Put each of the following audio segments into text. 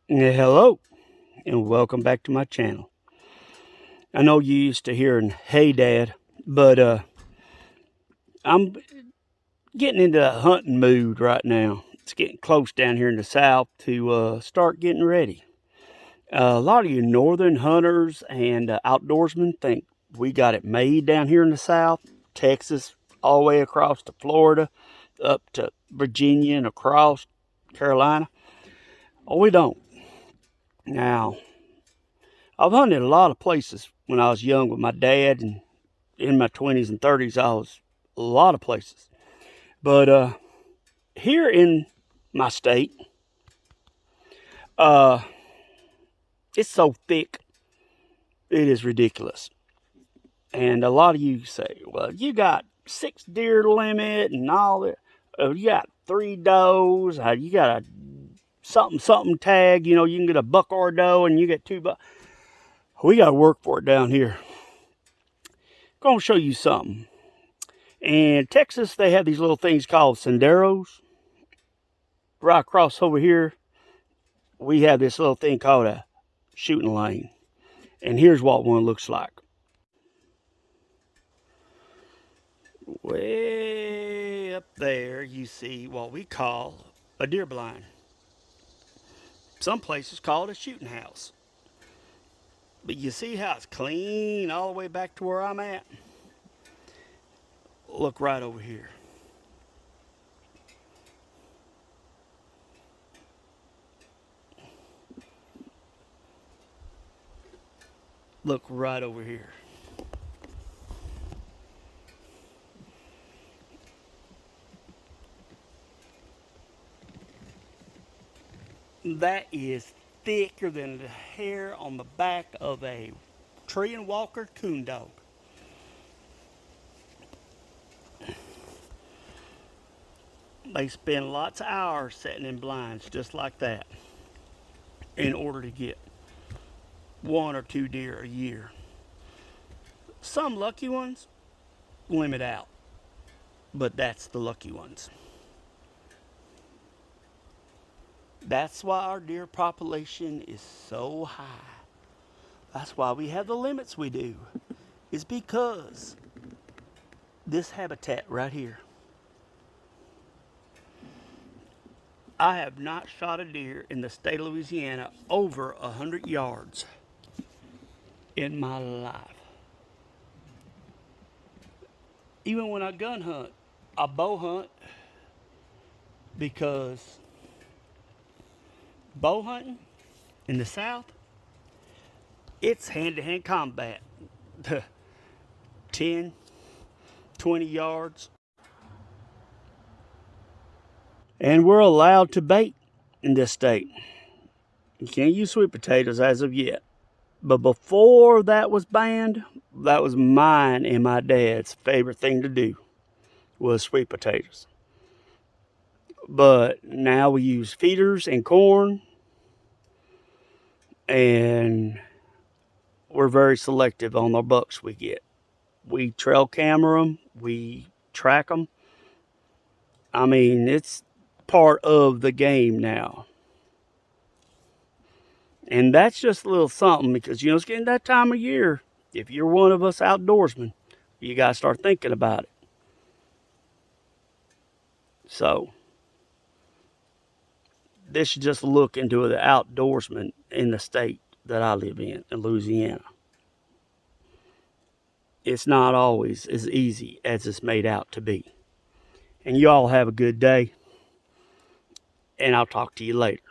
Yeah, hello, and welcome back to my channel. I know you used to hearing "Hey Dad," but I'm getting into a hunting mood right now. It's getting close down here in the south to start getting ready. A lot of you northern hunters and outdoorsmen think we got it made down here in the south, Texas, all the way across to Florida, up to Virginia and across Carolina. Oh, we don't. Now, I've hunted a lot of places when I was young with my dad, and in my 20s and 30s, I was a lot of places. But here in my state, uh, it's so thick, it is ridiculous. And a lot of you say, well, you got 6 deer limit and all that. You got 3 does. You got a something something tag. You can get a buck or a doe, and you get 2 bucks. We got to work for it down here. I'm going to show you something. In Texas, they have these little things called senderos. Right across over here, we have this little thing called a shooting lane. And here's what one looks like. Way up there, you see what we call a deer blind. Some places call it a shooting house. But you see how it's clean all the way back to where I'm at? Look right over here. Look right over here. That is thicker than the hair on the back of a tree and walker coon dog. They spend lots of hours sitting in blinds just like that in order to get 1 or 2 deer a year. Some lucky ones limit out, but that's the lucky ones. That's why our deer population is so high. That's why we have the limits we do. It's because this habitat right here. I have not shot a deer in the state of Louisiana over 100 yards in my life. Even when I gun hunt, I bow hunt, because bow hunting in the south, it's hand-to-hand combat. 10, 20 yards. And we're allowed to bait in this state. You can't use sweet potatoes as of yet. But before that was banned, that was mine and my dad's favorite thing to do, was sweet potatoes. But now we use feeders and corn, and we're very selective on the bucks we get. We trail camera them, we track them. I mean, it's part of the game now. And that's just a little something, because it's getting that time of year. If you're one of us outdoorsmen, you got to start thinking about it. So, this is just a look into the outdoorsman in the state that I live in Louisiana. It's not always as easy as it's made out to be. And you all have a good day, and I'll talk to you later.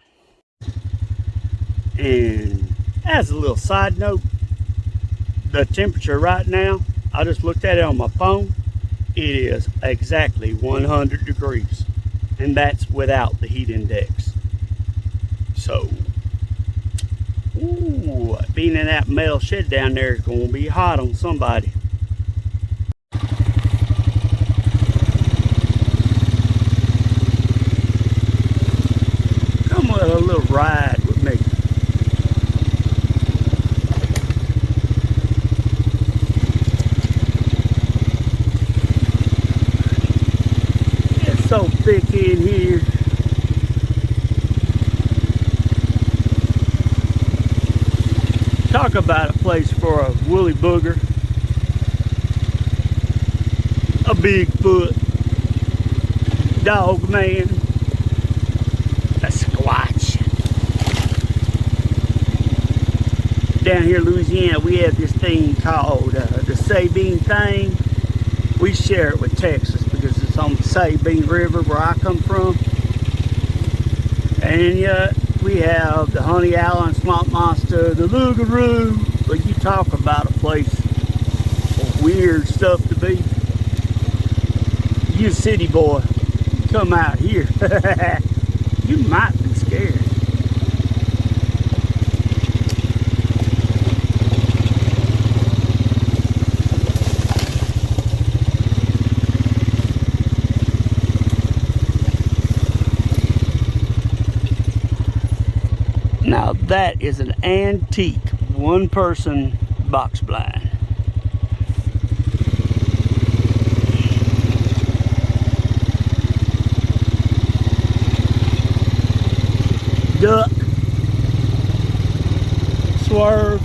And as a little side note, the temperature right now, I just looked at it on my phone. It is exactly 100 degrees, and that's without the heat index. So, being in that metal shed down there is going to be hot on somebody. Come on a little ride with me. It's so thick in here. Talk about a place for a woolly booger, a Bigfoot, dog man, a Squatch. Down here in Louisiana, we have this thing called the Sabine thing. We share it with Texas because it's on the Sabine River where I come from. And we have the Honey Island Swamp Monster, the Lugaroo. But you talk about a place for weird stuff to be. You city boy, come out here. You might be scared. Now that is an antique one-person box blind. Duck, swerve,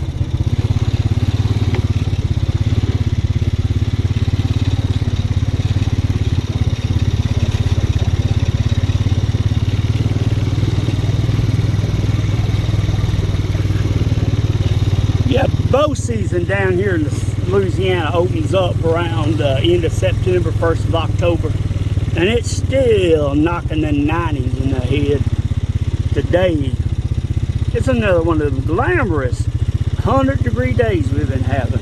yeah, bow season down here in Louisiana opens up around end of September, 1st of October, and it's still knocking the 90s in the head. Today, it's another one of the glamorous 100-degree days we've been having.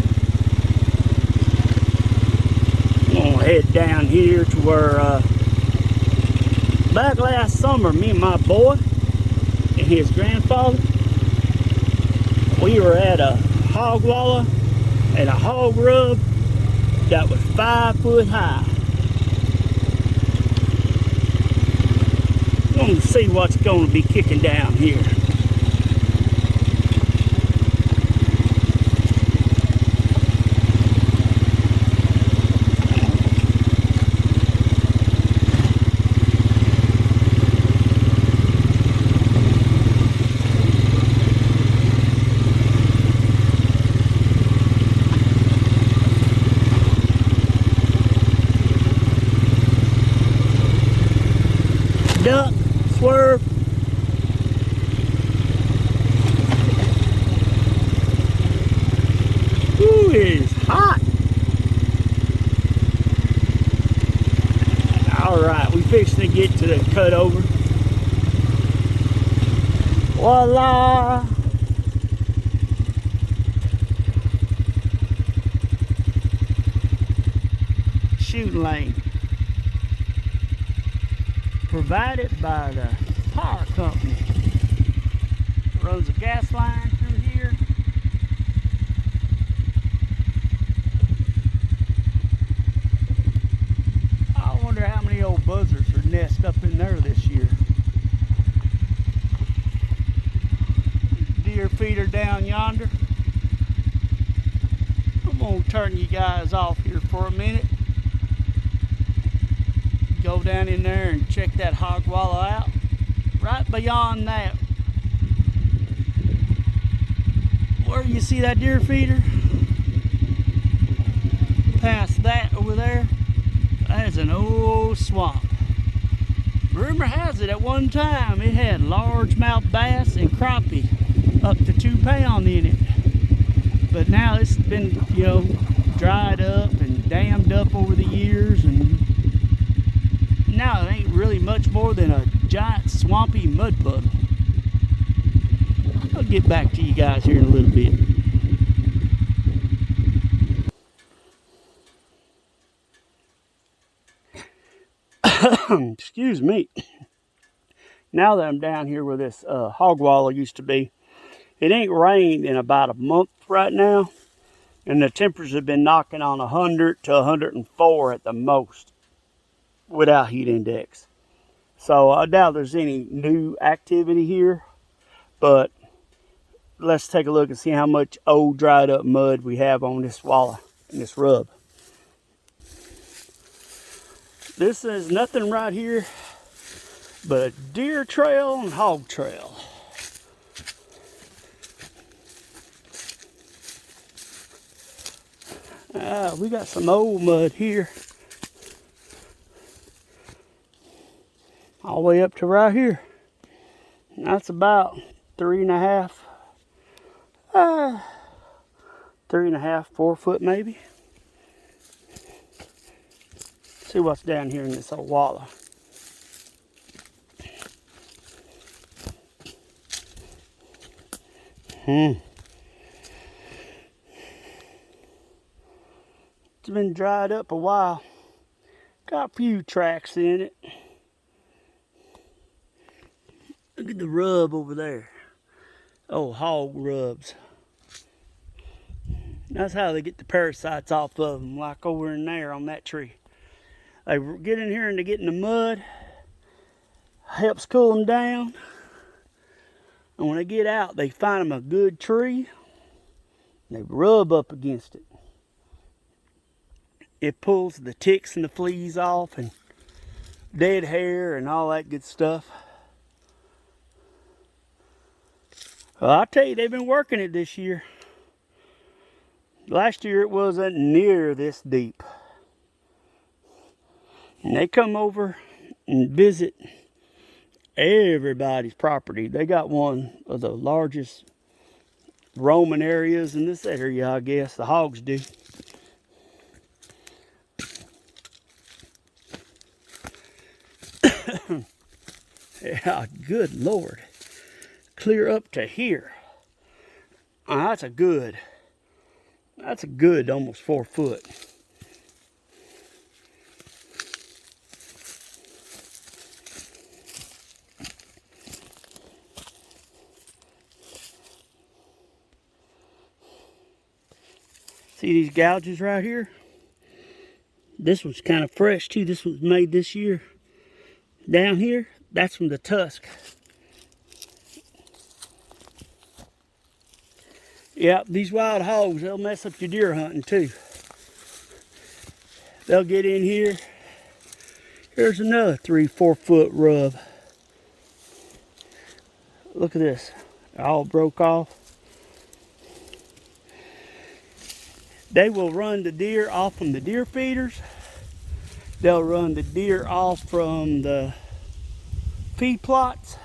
I'm gonna head down here to where back last summer, me and my boy and his grandfather, we were at a hog wallow and a hog rub that was 5 foot high. We're going to see what's going to be kicking down here. Duck, swerve. Ooh, it's hot. All right, we fixing to get to the cut over. Voila. Shooting lane. Provided by the power company. Runs a gas line through here. I wonder how many old buzzards are nested up in there this year. Deer feeder down yonder. I'm gonna turn you guys off here for a minute. Go down in there and check that hog wallow out. Right beyond that, where you see that deer feeder, past that over there, that's an old swamp. Rumor has it at one time it had largemouth bass and crappie up to 2 pounds in it. But now it's been, you know, dried up and dammed up over the years, and now it ain't really much more than a giant swampy mud puddle. I'll get back to you guys here in a little bit. Excuse me. Now that I'm down here where this hog wallow used to be, it ain't rained in about a month right now, and the temperatures have been knocking on 100 to 104 at the most without heat index. So I doubt there's any new activity here, but let's take a look and see how much old dried up mud we have on this wallow and this rub. This is nothing right here but a deer trail and hog trail. We got some old mud here. All the way up to right here. That's about 3.5, 3.5, 4 foot maybe. See what's down here in this old wallow. It's been dried up a while. Got a few tracks in it. Look at the rub over there. Oh, hog rubs. That's how they get the parasites off of them, like over in there on that tree. They get in here and they get in the mud. Helps cool them down. And when they get out, they find them a good tree. They rub up against it. It pulls the ticks and the fleas off and dead hair and all that good stuff. Well, I'll tell you, they've been working it this year. Last year it wasn't near this deep. And they come over and visit everybody's property. They got one of the largest roaming areas in this area, I guess. The hogs do. Yeah, good Lord. Clear up to here. That's a good almost 4 foot. See these gouges right here? This one's kind of fresh too. This one's made this year. Down here, that's from the tusk. Yeah, these wild hogs, they'll mess up your deer hunting too. They'll get in here. Here's another 3-4 foot rub. Look at this. It all broke off. They will run the deer off from the deer feeders. They'll run the deer off from the feed plots.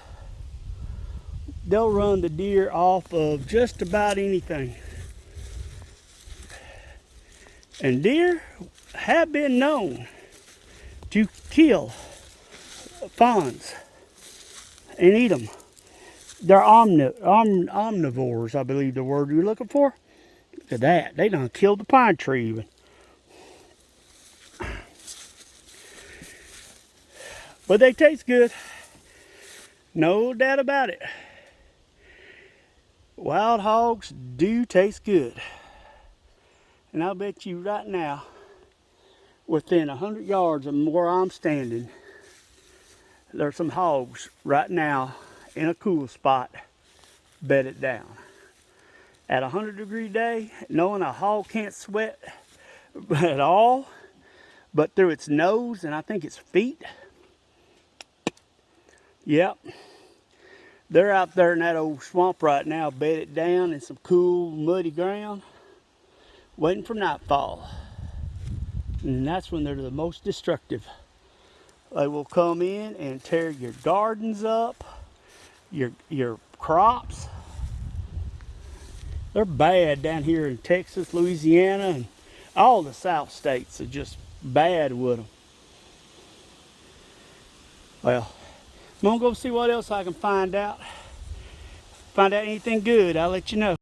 They'll run the deer off of just about anything. And deer have been known to kill fawns and eat them. They're omnivores, I believe the word you're looking for. Look at that. They done killed the pine tree even. But they taste good. No doubt about it. Wild hogs do taste good. And I'll bet you right now, within 100 yards of where I'm standing, there's some hogs right now in a cool spot bedded down. At a 100-degree day, knowing a hog can't sweat at all, but through its nose and I think its feet, yep, they're out there in that old swamp right now, bedded down in some cool, muddy ground, waiting for nightfall. And that's when they're the most destructive. They will come in and tear your gardens up, your crops. They're bad down here in Texas, Louisiana, and all the South states are just bad with them. Well, I'm gonna go see what else I can find out. Find out anything good, I'll let you know.